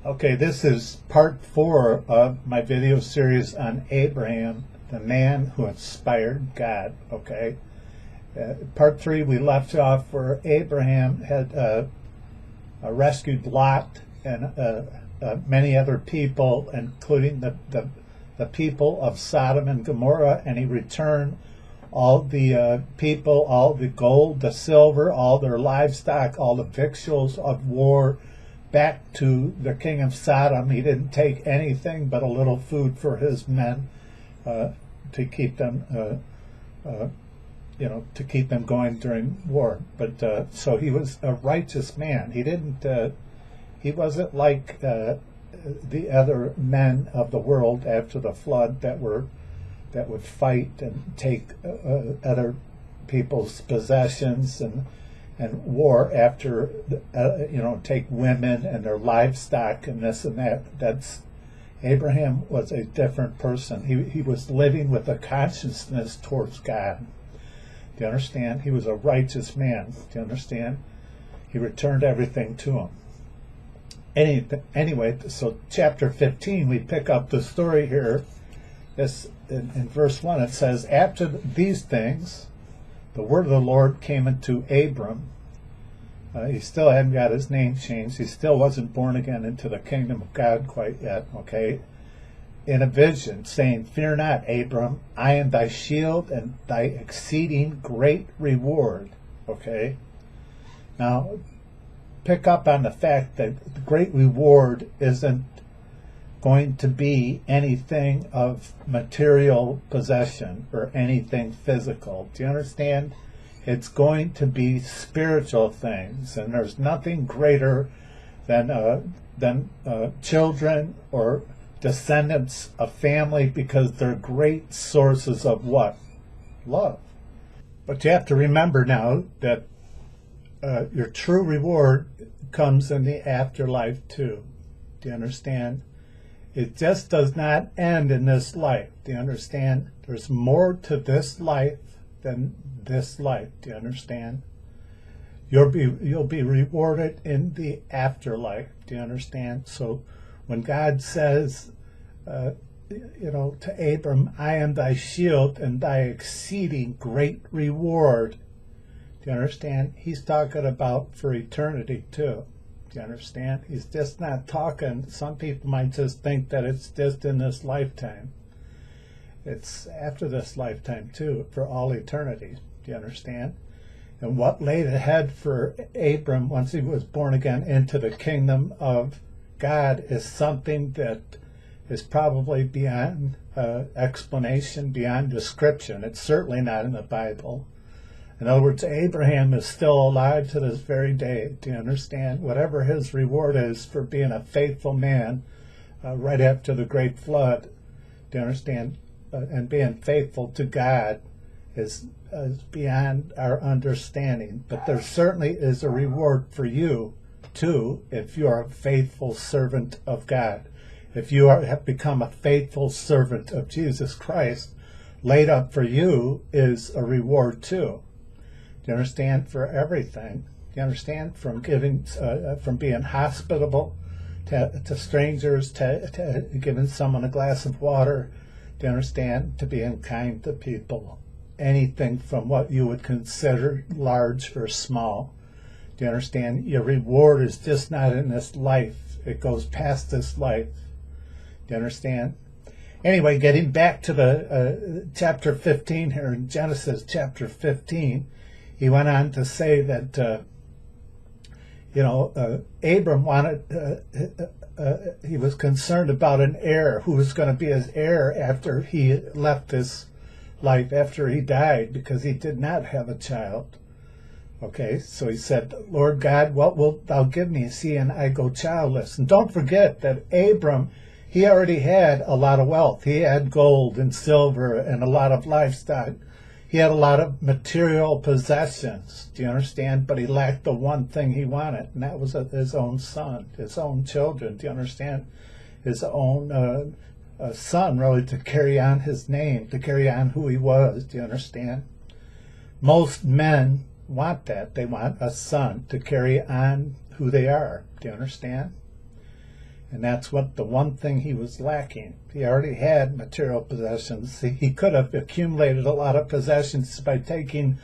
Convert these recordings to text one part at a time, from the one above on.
Okay, this is part 4 of my video series on Abraham, the man who inspired God. Okay, part 3 we left off where Abraham had rescued Lot and many other people, including the people of Sodom and Gomorrah, and he returned all the people, all the gold, the silver, all their livestock, all the victuals of war back to the king of Sodom. He didn't take anything but a little food for his men to keep them, to keep them going during war. But so he was a righteous man. He didn't. He wasn't like the other men of the world after the flood that would fight and take other people's possessions and war after, take women and their livestock and this and that. Abraham was a different person. He was living with a consciousness towards God. Do you understand? He was a righteous man. Do you understand? He returned everything to him. Anyway, so chapter 15, we pick up the story here. This in verse 1, it says, "After these things, the word of the Lord came unto Abram." He still hadn't got his name changed. He still wasn't born again into the kingdom of God quite yet, okay? In a vision, saying, "Fear not, Abram, I am thy shield and thy exceeding great reward." Okay? Now, pick up on the fact that the great reward isn't going to be anything of material possession or anything physical. Do you understand? It's going to be spiritual things, and there's nothing greater than children or descendants of family, because they're great sources of what? Love. But you have to remember now that your true reward comes in the afterlife too. Do you understand? It just does not end in this life. Do you understand? There's more to this life than this life. Do you understand? You'll be rewarded in the afterlife. Do you understand? So when God says, to Abram, "I am thy shield and thy exceeding great reward," do you understand? He's talking about for eternity too. Do you understand? He's just not talking. Some people might just think that it's just in this lifetime. It's after this lifetime too, for all eternity. Do you understand? And what laid ahead for Abram once he was born again into the kingdom of God is something that is probably beyond explanation, beyond description. It's certainly not in the Bible. In other words, Abraham is still alive to this very day. Do you understand? Whatever his reward is for being a faithful man right after the great flood, do you understand? And being faithful to God is beyond our understanding. But there certainly is a reward for you too, if you are a faithful servant of God. If you have become a faithful servant of Jesus Christ, laid up for you is a reward too. Do you understand? For everything. Do you understand? From giving, from being hospitable to strangers, to giving someone a glass of water. Do you understand? To being kind to people. Anything from what you would consider large or small. Do you understand? Your reward is just not in this life. It goes past this life. Do you understand? Anyway, getting back to the chapter 15 here in Genesis chapter 15, he went on to say that, Abram wanted, he was concerned about an heir, who was going to be his heir after he left this life, after he died, because he did not have a child. Okay, so he said, "Lord God, what wilt thou give me, seeing I go childless?" And don't forget that Abram, he already had a lot of wealth. He had gold and silver and a lot of livestock. He had a lot of material possessions, do you understand? But he lacked the one thing he wanted, and that was his own son, his own children, do you understand? His own son, really, to carry on his name, to carry on who he was, do you understand? Most men want that. They want a son to carry on who they are, do you understand? And that's what the one thing he was lacking. He already had material possessions. He could have accumulated a lot of possessions by taking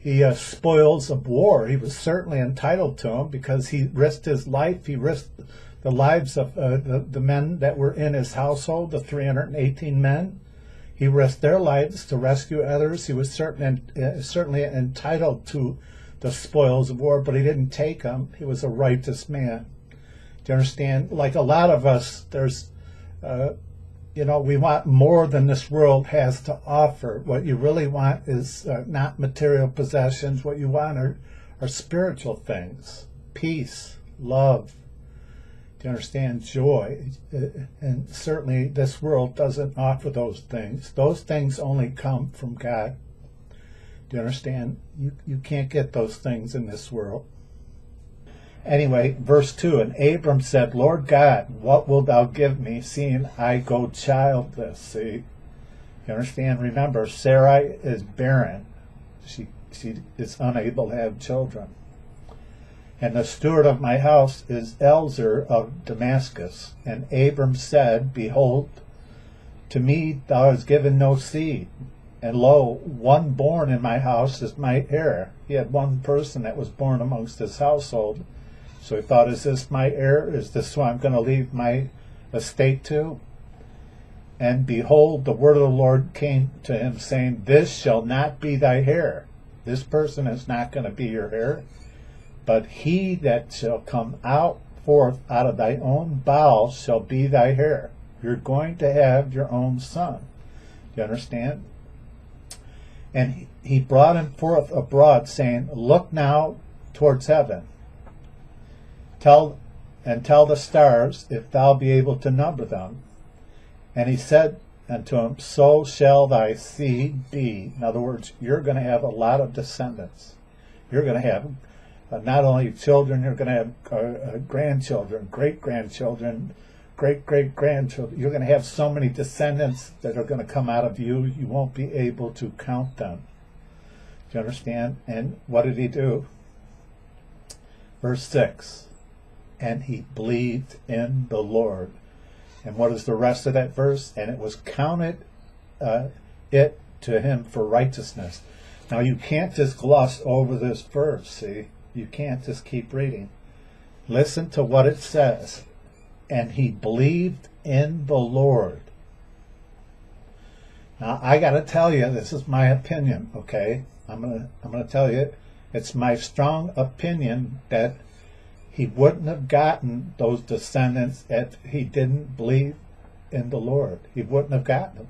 the spoils of war. He was certainly entitled to them because he risked his life. He risked the lives of the men that were in his household, the 318 men. He risked their lives to rescue others. He was certainly entitled to the spoils of war, but he didn't take them. He was a righteous man. Do you understand? Like a lot of us, there's, we want more than this world has to offer. What you really want is not material possessions. What you want are spiritual things, peace, love. Do you understand? Joy. And certainly this world doesn't offer those things. Those things only come from God. Do you understand? You can't get those things in this world. Anyway, verse 2, and Abram said, Lord God, what wilt thou give me, seeing I go childless? See? You understand? Remember, Sarai is barren. She is unable to have children. And the steward of my house is Elzer of Damascus. And Abram said, Behold, to me thou hast given no seed. And lo, one born in my house is my heir. He had one person that was born amongst his household. So he thought, is this my heir? Is this who I'm going to leave my estate to? And behold, the word of the Lord came to him, saying, This shall not be thy heir. This person is not going to be your heir. But he that shall come forth out of thy own bowels shall be thy heir. You're going to have your own son. Do you understand? And he brought him forth abroad, saying, Look now towards heaven. Tell the stars, if thou be able to number them. And he said unto him, So shall thy seed be. In other words, you're going to have a lot of descendants. You're going to have not only children, you're going to have grandchildren, great-grandchildren, great-great-grandchildren. You're going to have so many descendants that are going to come out of you, you won't be able to count them. Do you understand? And what did he do? Verse 6. And he believed in the Lord. And what is the rest of that verse? And it was counted it to him for righteousness. Now you can't just gloss over this verse, see? You can't just keep reading. Listen to what it says. And he believed in the Lord. Now I got to tell you, this is my opinion, okay? I'm gonna tell you, it's my strong opinion that he wouldn't have gotten those descendants if he didn't believe in the Lord. He wouldn't have gotten them.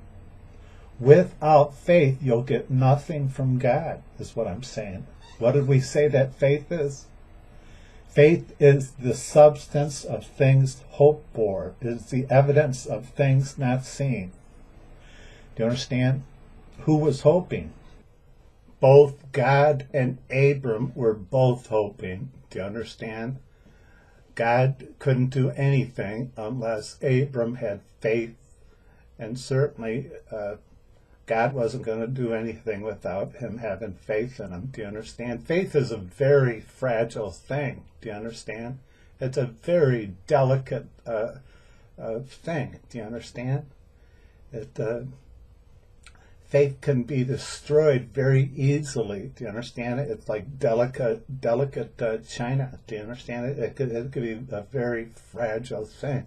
Without faith, you'll get nothing from God, is what I'm saying. What did we say that faith is? Faith is the substance of things hoped for. It is the evidence of things not seen. Do you understand? Who was hoping? Both God and Abram were both hoping. Do you understand? God couldn't do anything unless Abram had faith, and certainly God wasn't going to do anything without him having faith in him. Do you understand? Faith is a very fragile thing. Do you understand? It's a very delicate thing. Do you understand? Faith can be destroyed very easily. Do you understand it? It's like delicate china. Do you understand it? It could be a very fragile thing.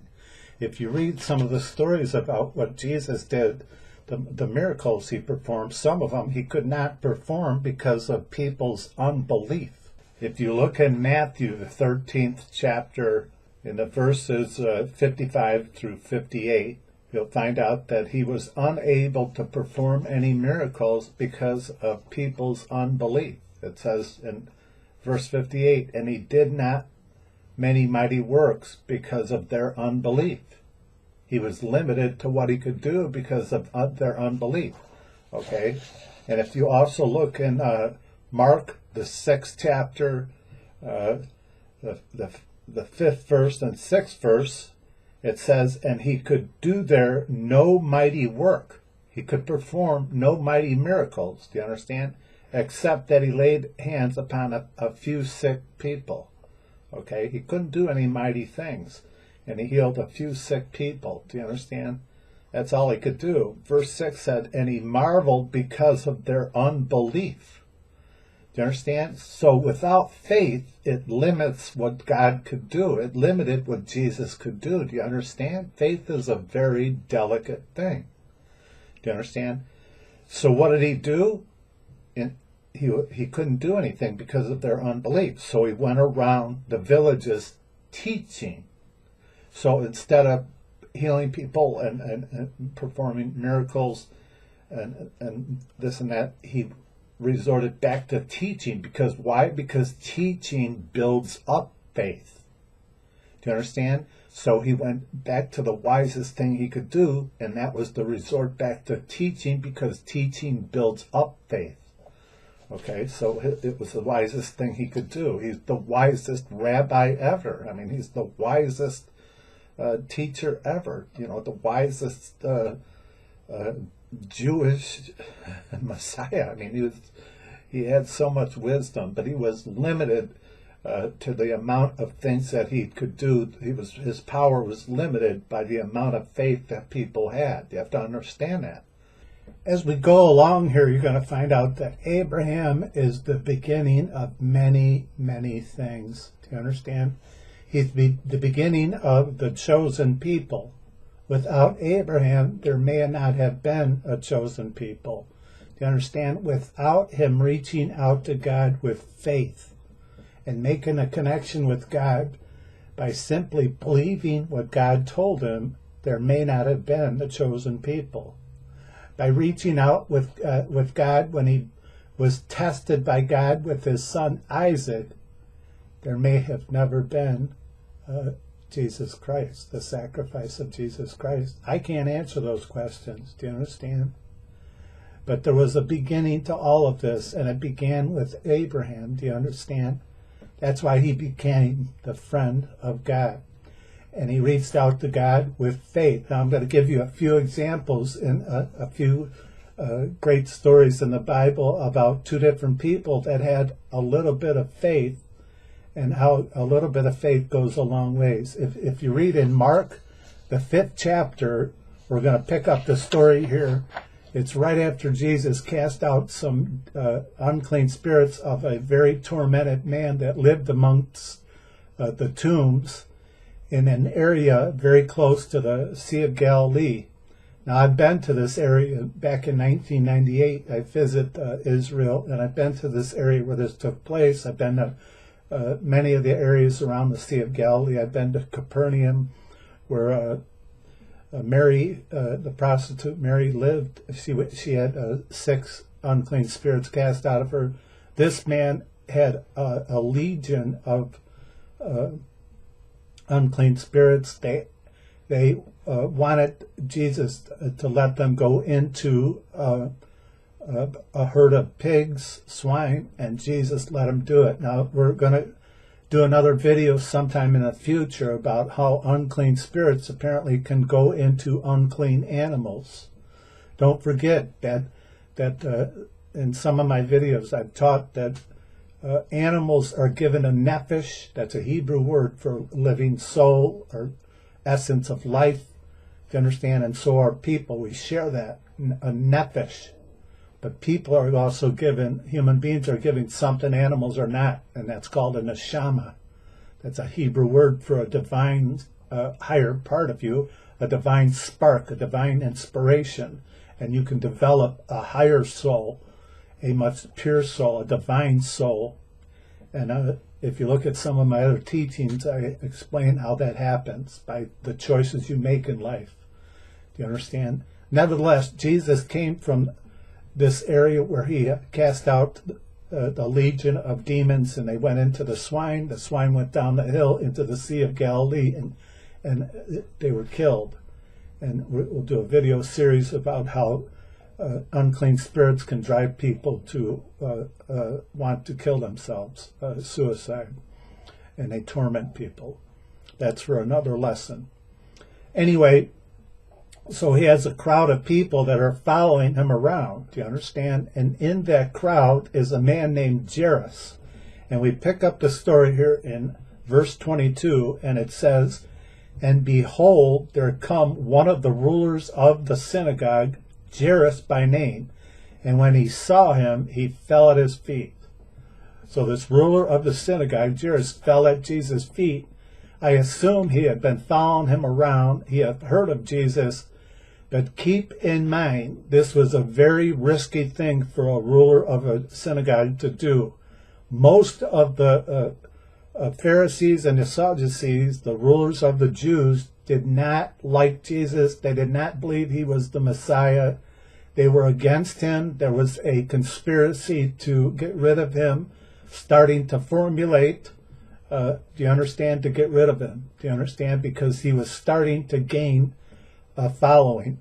If you read some of the stories about what Jesus did, the miracles he performed, some of them he could not perform because of people's unbelief. If you look in Matthew, the 13th chapter, in the verses 55 through 58, you'll find out that he was unable to perform any miracles because of people's unbelief. It says in verse 58, and he did not many mighty works because of their unbelief. He was limited to what he could do because of their unbelief. Okay? And if you also look in Mark, the 6th chapter, the 5th verse and 6th verse, it says, and he could do there no mighty work. He could perform no mighty miracles, do you understand? Except that he laid hands upon a few sick people. Okay? He couldn't do any mighty things. and he healed a few sick people. Do you understand? That's all he could do. Verse 6 said, and he marveled because of their unbelief. Do you understand? So without faith, it limits what God could do. It limited what Jesus could do. Do you understand? Faith is a very delicate thing. Do you understand? So what did he do? He couldn't do anything because of their unbelief. So he went around the villages teaching. So instead of healing people and performing miracles and this and that, he resorted back to teaching. Because why? Because teaching builds up faith. Do you understand? So he went back to the wisest thing he could do, and that was to resort back to teaching, because teaching builds up faith. Okay, so it was the wisest thing he could do. He's the wisest rabbi ever. I mean, he's the wisest teacher ever. You know, the wisest Jewish Messiah. I mean, he had so much wisdom, but he was limited to the amount of things that he could do. His power was limited by the amount of faith that people had. You have to understand that. As we go along here, you're going to find out that Abraham is the beginning of many, many things. Do you understand? He's the beginning of the chosen people. Without Abraham, there may not have been a chosen people. Do you understand? Without him reaching out to God with faith and making a connection with God by simply believing what God told him, there may not have been a chosen people. By reaching out with God when he was tested by God with his son Isaac, there may have never been Jesus Christ, the sacrifice of Jesus Christ. I can't answer those questions. Do you understand? But there was a beginning to all of this, and it began with Abraham. Do you understand? That's why he became the friend of God. And he reached out to God with faith. Now I'm going to give you a few examples in a few great stories in the Bible about two different people that had a little bit of faith, and how a little bit of faith goes a long ways. If you read in Mark, the 5th chapter, we're going to pick up the story here. It's right after Jesus cast out some unclean spirits of a very tormented man that lived amongst the tombs in an area very close to the Sea of Galilee. Now, I've been to this area back in 1998. I visited Israel, and I've been to this area where this took place. I've been to many of the areas around the Sea of Galilee. I've been to Capernaum, where Mary, the prostitute Mary, lived. She had 6 unclean spirits cast out of her. This man had a legion of unclean spirits. They wanted Jesus to let them go into a herd of pigs, swine, and Jesus let them do it. Now, we're going to do another video sometime in the future about how unclean spirits apparently can go into unclean animals. Don't forget that in some of my videos I've taught that animals are given a nephesh. That's a Hebrew word for living soul or essence of life. Do you understand? And so are people. We share that, a nephesh. But people are also given, human beings are given something animals are not, and that's called a neshama. That's a Hebrew word for a divine higher part of you, a divine spark, a divine inspiration. And you can develop a higher soul, a much pure soul, a divine soul. And if you look at some of my other teachings, I explain how that happens by the choices you make in life. Do you understand? Nevertheless, Jesus came from this area where he cast out the legion of demons, and they went into the swine. The swine went down the hill into the Sea of Galilee, and they were killed. And we'll do a video series about how unclean spirits can drive people to want to kill themselves, suicide, and they torment people. That's for another lesson. Anyway, so he has a crowd of people that are following him around. Do you understand? And in that crowd is a man named Jairus. And we pick up the story here in verse 22, and it says, And behold, there come one of the rulers of the synagogue, Jairus by name. And when he saw him, he fell at his feet. So this ruler of the synagogue, Jairus, fell at Jesus' feet. I assume he had been following him around. He had heard of Jesus. But keep in mind, this was a very risky thing for a ruler of a synagogue to do. Most of the Pharisees and the Sadducees, the rulers of the Jews, did not like Jesus. They did not believe he was the Messiah. They were against him. There was a conspiracy to get rid of him, starting to formulate. Do you understand? To get rid of him. Do you understand? Because he was starting to gain a following.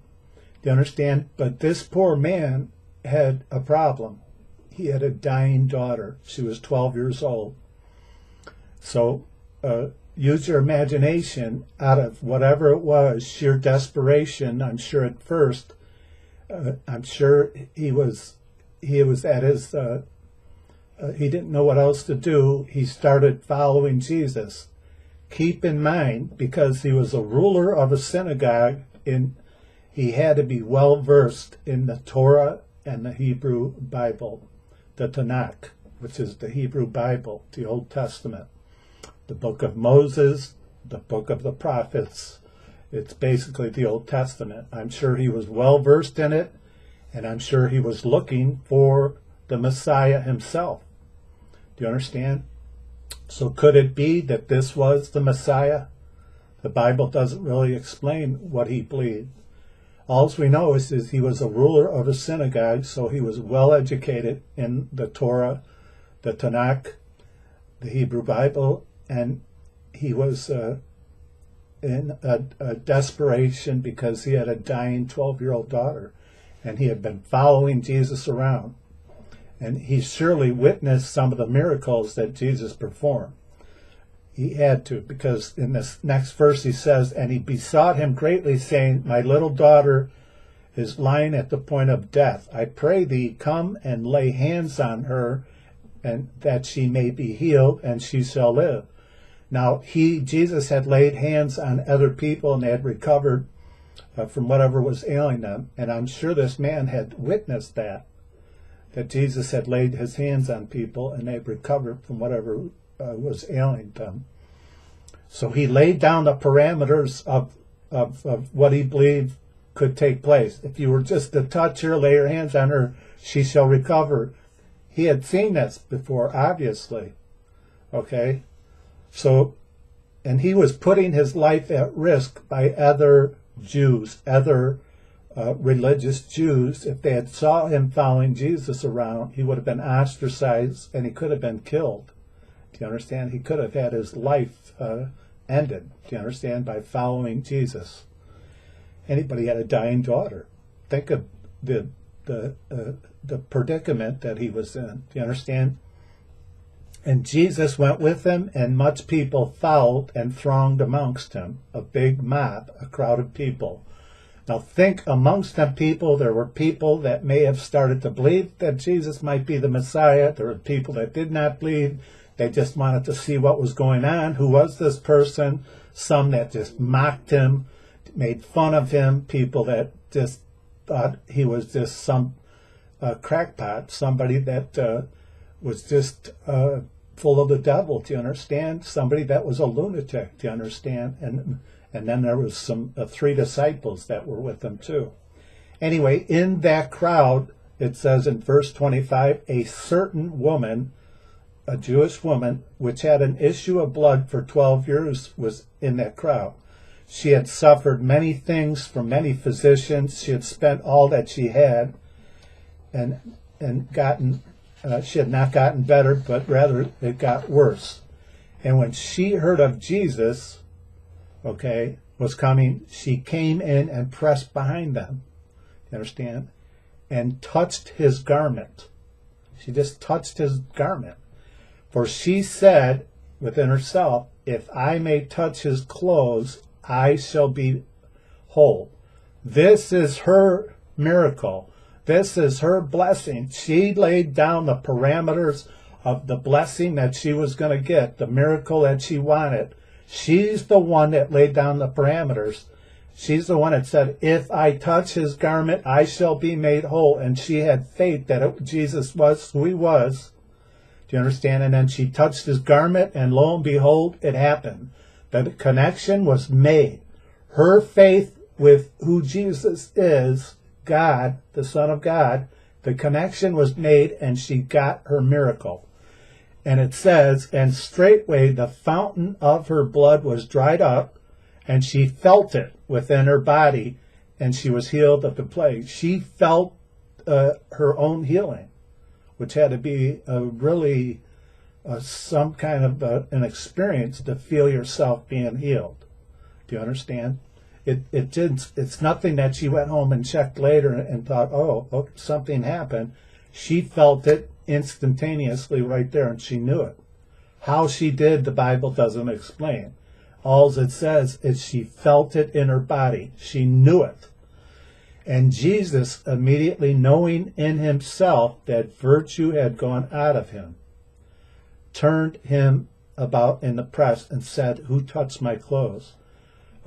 Do you understand? But this poor man had a problem. He had a dying daughter. She was 12 years old. So use your imagination. Out of whatever it was, sheer desperation, I'm sure at first, I'm sure he was at his, he didn't know what else to do. He started following Jesus. Keep in mind, because he was a ruler of a synagogue, he had to be well versed in the Torah and the Hebrew Bible, the Tanakh, which is the Hebrew Bible, the Old Testament, the book of Moses, the book of the prophets. It's basically the Old Testament. I'm sure he was well versed in it, and I'm sure he was looking for the Messiah himself. Do you understand? So could it be that this was the Messiah? The Bible doesn't really explain what he believed. All we know is he was a ruler of a synagogue, so he was well educated in the Torah, the Tanakh, the Hebrew Bible, and he was in a desperation because he had a dying 12-year-old daughter, and he had been following Jesus around. And he surely witnessed some of the miracles that Jesus performed. He had to, because in this next verse he says, and he besought him greatly, saying, my little daughter is lying at the point of death. I pray thee, come and lay hands on her, and that she may be healed, and she shall live. Now, Jesus had laid hands on other people, and they had recovered from whatever was ailing them. And I'm sure this man had witnessed that Jesus had laid his hands on people, and they recovered from whatever was ailing them. So he laid down the parameters of what he believed could take place. If you were just to touch her, lay your hands on her, she shall recover. He had seen this before, obviously. Okay? So, and he was putting his life at risk by other Jews, other religious Jews. If they had saw him following Jesus around, he would have been ostracized and he could have been killed. Do you understand? He could have had his life ended. Do you understand? By following Jesus. Anybody had a dying daughter. Think of the predicament that he was in. Do you understand? And Jesus went with him, and much people followed and thronged amongst him. A big mob, a crowd of people. Now think, amongst them people, there were people that may have started to believe that Jesus might be the Messiah. There were people that did not believe. They just wanted to see what was going on. Who was this person? Some that just mocked him, made fun of him. People that just thought he was just some crackpot, somebody that was just full of the devil. Do you understand? Somebody that was a lunatic. Do you understand? And then there was some 3 disciples that were with him too. Anyway, in that crowd, it says in verse 25, a certain woman, a Jewish woman, which had an issue of blood for 12 years, was in that crowd. She had suffered many things from many physicians. She had spent all that she had and gotten, she had not gotten better, but rather it got worse. And when she heard of Jesus, was coming, she came in and pressed behind them. You understand? And touched his garment. She just touched his garment. For she said within herself, if I may touch his clothes, I shall be whole. This is her miracle. This is her blessing. She laid down the parameters of the blessing that she was going to get, the miracle that she wanted. She's the one that laid down the parameters. She's the one that said, if I touch his garment, I shall be made whole. And she had faith that Jesus was who he was. Do you understand? And then she touched his garment, and lo and behold, it happened. The connection was made. Her faith with who Jesus is, God, the Son of God, the connection was made, and she got her miracle. And it says, and straightway the fountain of her blood was dried up, and she felt it within her body, and she was healed of the plague. She felt her own healing, which had to be really some kind of an experience to feel yourself being healed. Do you understand? It's nothing that she went home and checked later and thought, oh, something happened. She felt it instantaneously right there, and she knew it. How she did, the Bible doesn't explain. All it says is she felt it in her body. She knew it. And Jesus, immediately knowing in himself that virtue had gone out of him, turned him about in the press and said, who touched my clothes?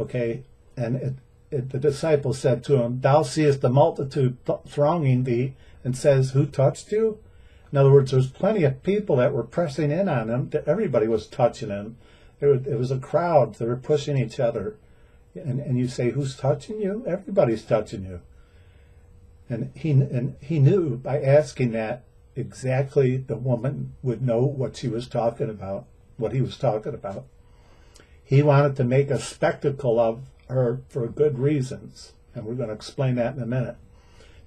Okay, and the disciple said to him, thou seest the multitude thronging thee, and says, who touched you? In other words, there's plenty of people that were pressing in on him. Everybody was touching him. It was a crowd. They were pushing each other. And you say, who's touching you? Everybody's touching you. And he knew by asking that exactly the woman would know what she was talking about, what he was talking about. He wanted to make a spectacle of her for good reasons. And we're going to explain that in a minute.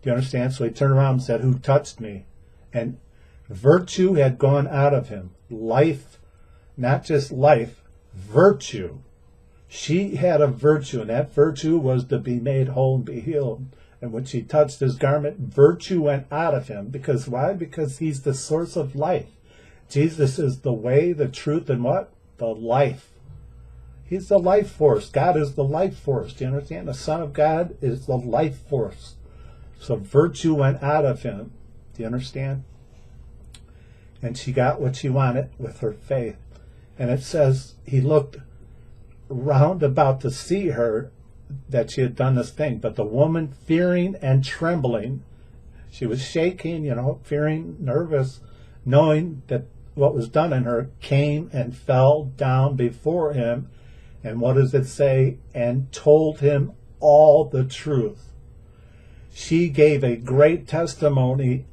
Do you understand? So he turned around and said, who touched me? And virtue had gone out of him. Life, not just life, virtue. She had a virtue, and that virtue was to be made whole and be healed. And when she touched his garment, virtue went out of him. Because why? Because he's the source of life. Jesus is the way, the truth, and what? The life. He's the life force. God is the life force. Do you understand? The Son of God is the life force. So virtue went out of him. Do you understand? And she got what she wanted with her faith. And it says he looked round about to see her, that she had done this thing. But the woman, fearing and trembling, she was shaking, fearing, nervous, knowing that what was done in her, came and fell down before him. And what does it say? And told him all the truth. She gave a great testimony,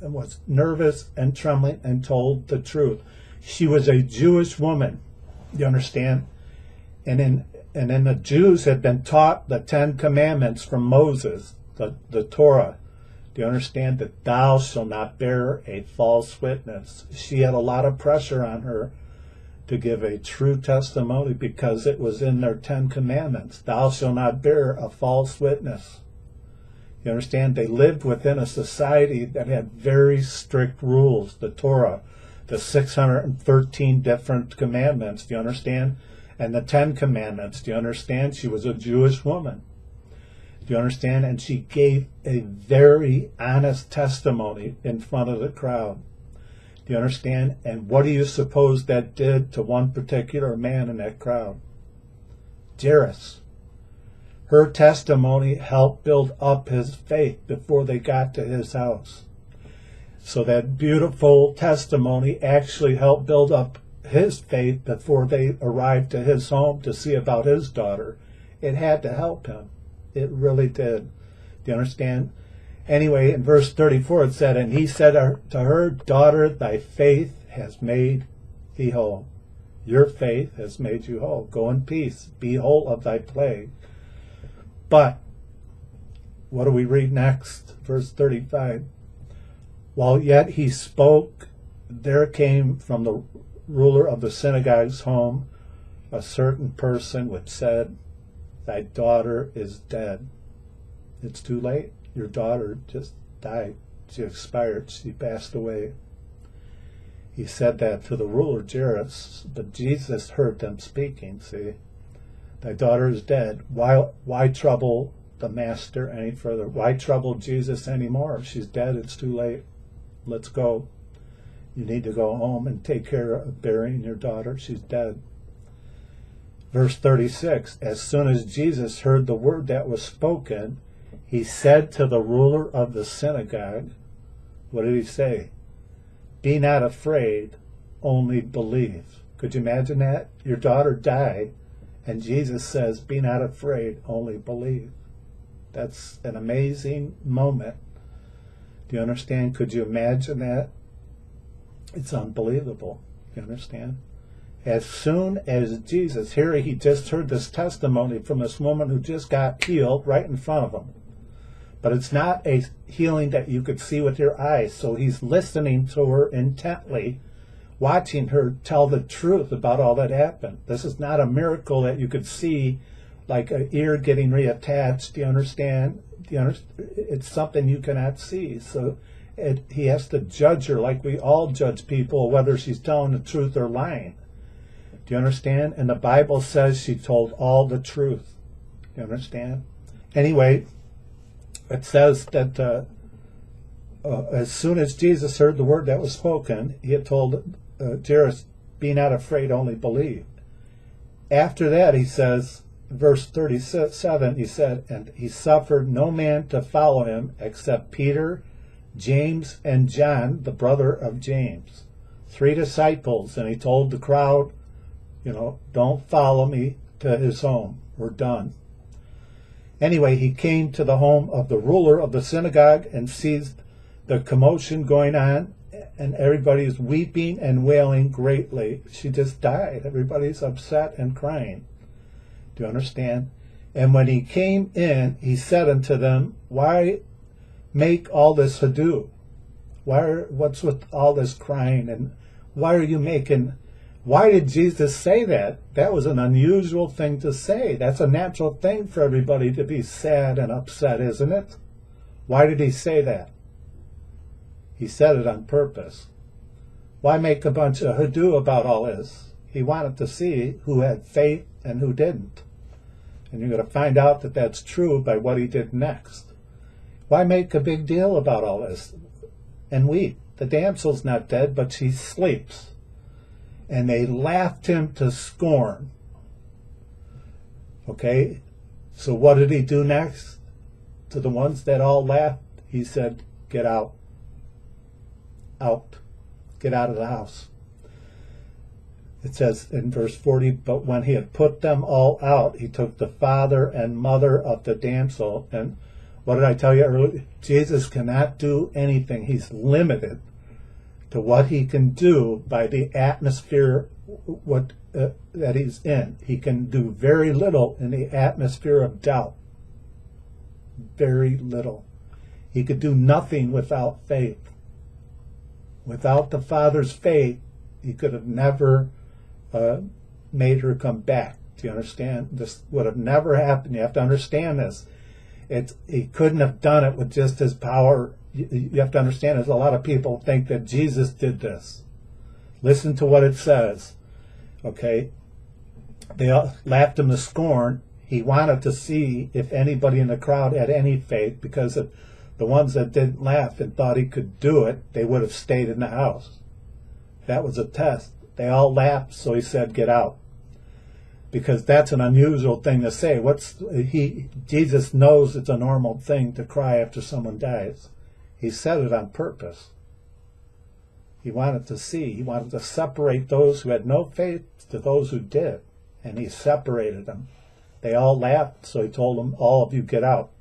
was nervous and trembling, and told the truth. She was a Jewish woman, you understand? And then the Jews had been taught the 10 Commandments from Moses, the Torah. Do you understand that thou shalt not bear a false witness? She had a lot of pressure on her to give a true testimony because it was in their 10 Commandments. Thou shalt not bear a false witness. You understand? They lived within a society that had very strict rules, the Torah, the 613 different commandments, do you understand? And the 10 Commandments, do you understand? She was a Jewish woman. Do you understand? And she gave a very honest testimony in front of the crowd. Do you understand? And what do you suppose that did to one particular man in that crowd? Jairus. Her testimony helped build up his faith before they got to his house. So that beautiful testimony actually helped build up his faith before they arrived to his home to see about his daughter. It had to help him. It really did. Do you understand? Anyway, in verse 34 it said, and he said to her, daughter, thy faith has made thee whole. Your faith has made you whole. Go in peace. Be whole of thy plague. But, what do we read next? Verse 35. While yet he spoke, there came from the ruler of the synagogue's home a certain person which said, thy daughter is dead. It's too late. Your daughter just died. She expired. She passed away. He said that to the ruler Jairus, but Jesus heard them speaking. See, thy daughter is dead. Why trouble the master any further? Why trouble Jesus anymore? If she's dead, it's too late. Let's go. You need to go home and take care of burying your daughter. She's dead. Verse 36, as soon as Jesus heard the word that was spoken, he said to the ruler of the synagogue, what did he say? Be not afraid, only believe. Could you imagine that? Your daughter died, and Jesus says, be not afraid, only believe. That's an amazing moment. Do you understand? Could you imagine that? It's unbelievable. You understand? As soon as Jesus, here he just heard this testimony from this woman who just got healed right in front of him. But it's not a healing that you could see with your eyes. So he's listening to her intently, watching her tell the truth about all that happened. This is not a miracle that you could see, like an ear getting reattached. Do you understand? It's something you cannot see. So he has to judge her like we all judge people, whether she's telling the truth or lying. Do you understand? And the Bible says she told all the truth. Do you understand? Anyway, it says that as soon as Jesus heard the word that was spoken, he had told Jairus, be not afraid, only believe. After that, he says, verse 37, he said, and he suffered no man to follow him except Peter, James, and John, the brother of James. 3 disciples, and he told the crowd, don't follow me to his home. We're done. Anyway, he came to the home of the ruler of the synagogue and sees the commotion going on, and everybody's weeping and wailing greatly. She just died. Everybody's upset and crying. Do you understand? And when he came in, he said unto them, why make all this ado? What's with all this crying? And why did Jesus say that? That was an unusual thing to say. That's a natural thing for everybody to be sad and upset, isn't it? Why did he say that? He said it on purpose. Why make a bunch of ado about all this? He wanted to see who had faith and who didn't. And you're going to find out that that's true by what he did next. Why make a big deal about all this and weep? The damsel's not dead, but she sleeps. And they laughed him to scorn. Okay? So what did he do next? To the ones that all laughed, he said, get out. Out. Get out of the house. It says in verse 40, but when he had put them all out, he took the father and mother of the damsel. And what did I tell you earlier? Jesus cannot do anything. He's limited to what he can do by the atmosphere that he's in. He can do very little in the atmosphere of doubt. Very little. He could do nothing without faith. Without the Father's faith, he could have never made her come back. Do you understand? This would have never happened. You have to understand this. He couldn't have done it with just his power. You have to understand, there's a lot of people think that Jesus did this. Listen to what it says. Okay? They all laughed him to scorn. He wanted to see if anybody in the crowd had any faith, because if the ones that didn't laugh and thought he could do it, they would have stayed in the house. That was a test. They all laughed, so he said, get out. Because that's an unusual thing to say. Jesus knows it's a normal thing to cry after someone dies. He said it on purpose. He wanted to see. He wanted to separate those who had no faith to those who did. And he separated them. They all laughed, so he told them, all of you get out.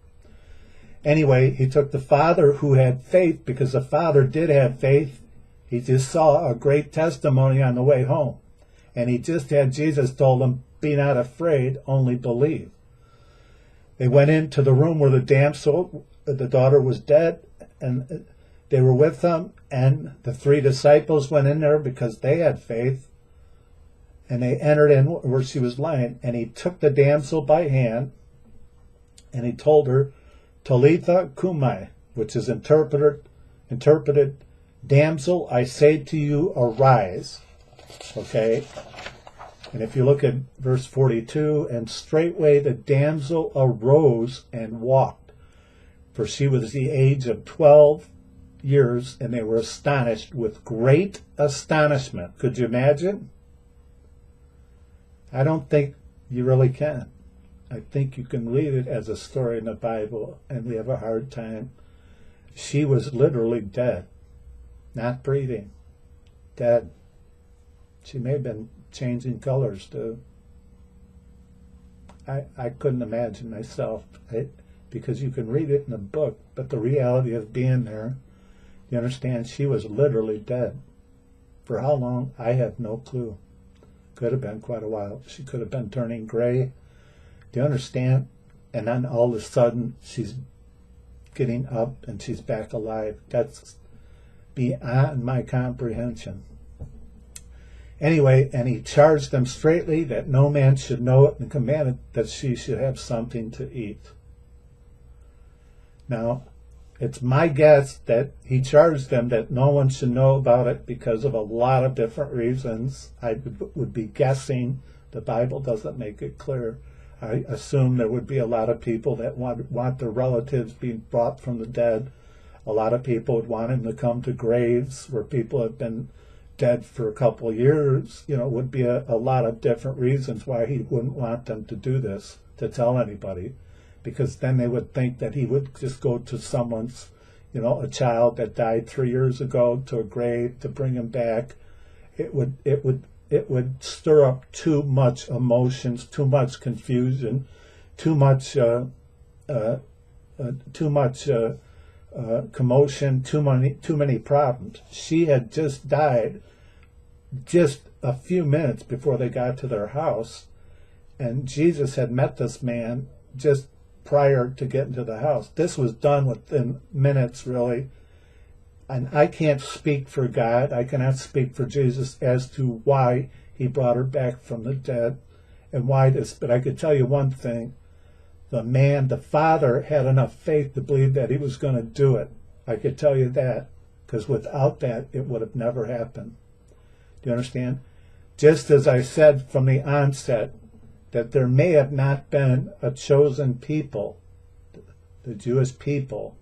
Anyway, he took the father who had faith, because the father did have faith. He just saw a great testimony on the way home. And he just had Jesus told him, be not afraid, only believe. They went into the room where the damsel, the daughter, was dead, and they were with them, and the 3 disciples went in there because they had faith, and they entered in where she was lying, and he took the damsel by hand, and he told her, Talitha cumi, which is interpreted, damsel, I say to you, arise. Okay? And if you look at verse 42, and straightway the damsel arose and walked, for she was the age of 12 years, and they were astonished with great astonishment. Could you imagine? I don't think You really can. I think you can read it as a story in the Bible, and we have a hard time. She was literally dead, not breathing, dead. She may have been changing colors too. I couldn't imagine myself, because you can read it in a book, but the reality of being there, you understand, she was literally dead. For how long, I have no clue. Could have been quite a while. She could have been turning gray. Do you understand? And then all of a sudden, she's getting up and she's back alive. That's beyond my comprehension. Anyway, and he charged them straitly that no man should know it, and commanded that she should have something to eat. Now, it's my guess that he charged them that no one should know about it because of a lot of different reasons. I would be guessing. The Bible doesn't make it clear. I assume there would be a lot of people that want their relatives being brought from the dead. A lot of people would want him to come to graves where people have been dead for a couple of years. You know, it would be a lot of different reasons why he wouldn't want them to do this, to tell anybody, because then they would think that he would just go to someone's, a child that died 3 years ago, to a grave to bring him back. It would stir up too much emotions, too much confusion, too much commotion, too many problems. She had just died just a few minutes before they got to their house, and Jesus had met this man just prior to getting to the house. This was done within minutes, really. And I can't speak for God. I cannot speak for Jesus as to why he brought her back from the dead and why this. But I could tell you one thing. The father, had enough faith to believe that he was going to do it. I could tell you that, because without that, it would have never happened. Do you understand? Just as I said from the onset, that there may have not been a chosen people, the Jewish people,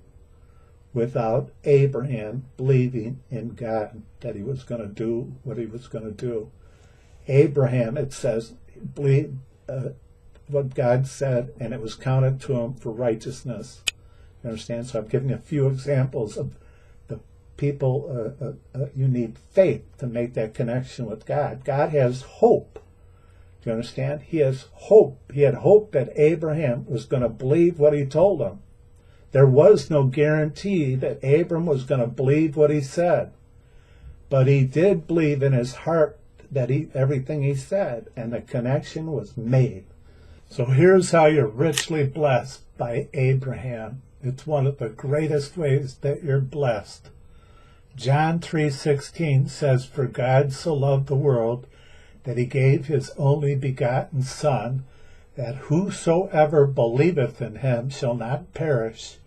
without Abraham believing in God, that he was going to do what he was going to do. Abraham, it says, believed what God said, and it was counted to him for righteousness. You understand? So I've given you a few examples of the people. You need faith to make that connection with God. God has hope. Do you understand? He has hope. He had hope that Abraham was going to believe what he told him. There was no guarantee that Abram was going to believe what he said. But he did believe in his heart that everything he said, and the connection was made. So here's how you're richly blessed by Abraham. It's one of the greatest ways that you're blessed. John 3:16 says, "For God so loved the world that he gave his only begotten Son, that whosoever believeth in him shall not perish,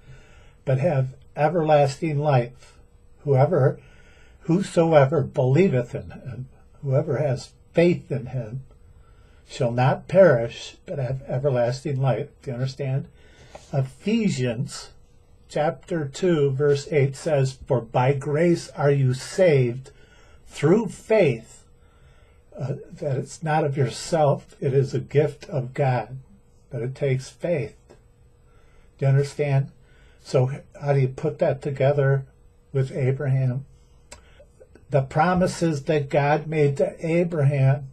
but have everlasting life." Whosoever believeth in him, whoever has faith in him, shall not perish, but have everlasting life. Do you understand? Ephesians chapter 2, verse 8 says, "For by grace are you saved through faith, that it's not of yourself, it is a gift of God." But it takes faith. Do you understand? So how do you put that together with Abraham? The promises that God made to Abraham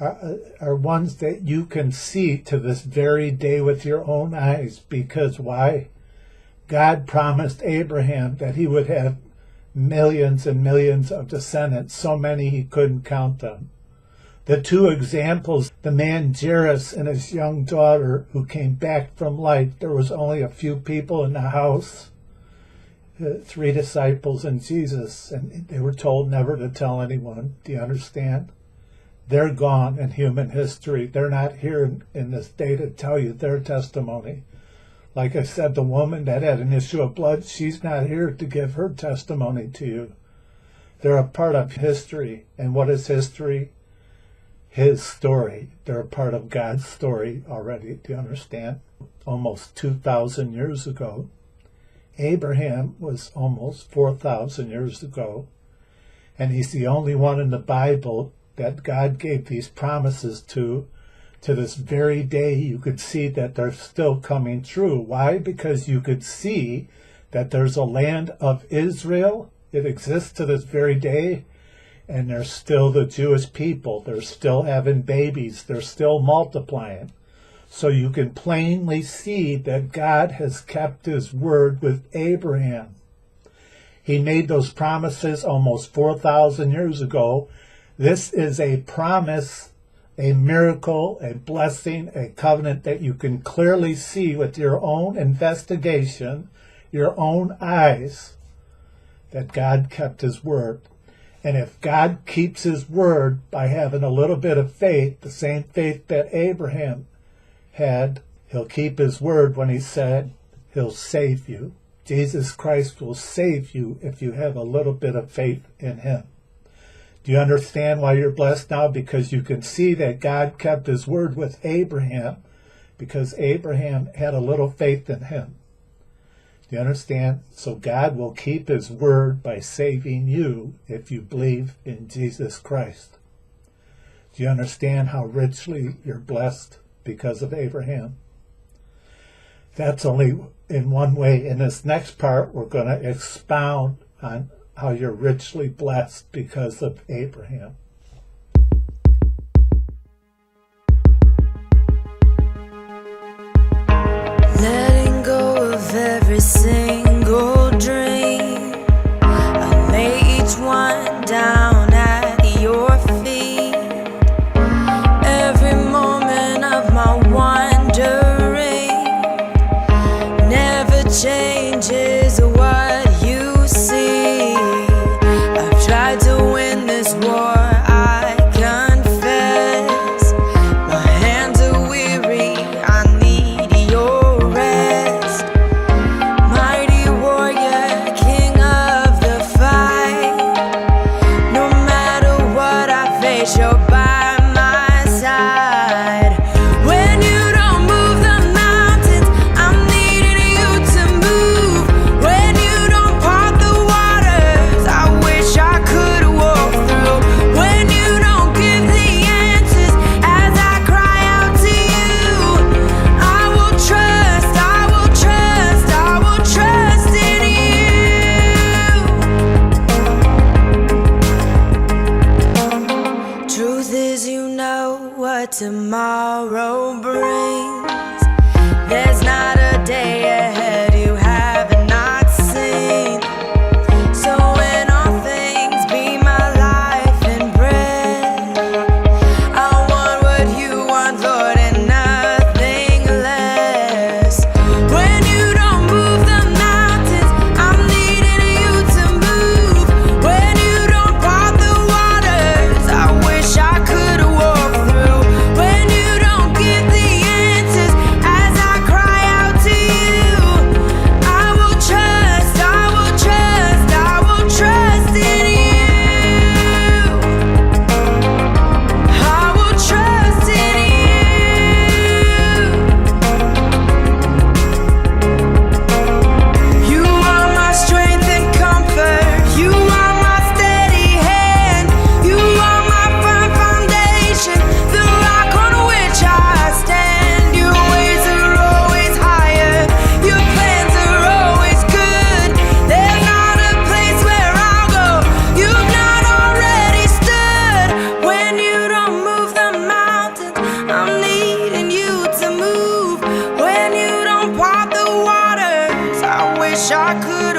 are ones that you can see to this very day with your own eyes. Because why? God promised Abraham that he would have millions and millions of descendants, so many he couldn't count them. The two examples, the man Jairus and his young daughter who came back from life, there was only a few people in the house, 3 disciples and Jesus, and they were told never to tell anyone. Do you understand? They're gone in human history. They're not here in this day to tell you their testimony. Like I said, the woman that had an issue of blood, she's not here to give her testimony to you. They're a part of history. And what is history? His story. They're a part of God's story already. Do you understand? Almost 2,000 years ago. Abraham was almost 4,000 years ago. And he's the only one in the Bible that God gave these promises to To this very day, you could see that they're still coming true. Why? Because you could see that there's a land of Israel. It exists to this very day, and there's still the Jewish people. They're still having babies. They're still multiplying. So you can plainly see that God has kept his word with Abraham. He made those promises almost 4,000 years ago. This is a promise, a miracle, a blessing, a covenant that you can clearly see with your own investigation, your own eyes, that God kept his word. And if God keeps his word by having a little bit of faith, the same faith that Abraham had, he'll keep his word when he said he'll save you. Jesus Christ will save you if you have a little bit of faith in him. Do you understand why you're blessed now? Because you can see that God kept his word with Abraham, because Abraham had a little faith in him. Do you understand? So God will keep his word by saving you if you believe in Jesus Christ. Do you understand how richly you're blessed because of Abraham? That's only in one way. In this next part, we're going to expound on how you're richly blessed because of Abraham. Letting go of every single dream, I lay each one down at your feet. Every moment of my wandering never changes what you see. I've tried to win this war, I confess. My hands are weary, I need your rest. Mighty warrior, king of the fight. No matter what I face, you're by my side. When you don't move the mountains, I'm needing you to move. When you don't part the waters, I wish I could walk through. When you don't give the answers as I cry out to you, I will trust, I will trust, I will trust in you. Truth is, you know what tomorrow brings. There's not a day ahead you have not seen. So in all things, be my life and breath. I want what you want, Lord, and nothing less. When you don't move the mountains, I'm needing you to move. When you don't part the waters, I wish I could walk through. When you don't give the answers as I cry out to you, I will trust, I will trust, I will trust in you. I will trust in you. You are my strength and comfort. You are my steady hand. You are my firm foundation, the rock on which I stand. Your ways are always higher. Your plans are always good. There's not a place where I'll go you've not already stood. When you don't move the mountains, I'm needing you to move. When you don't part the waters, I wish I could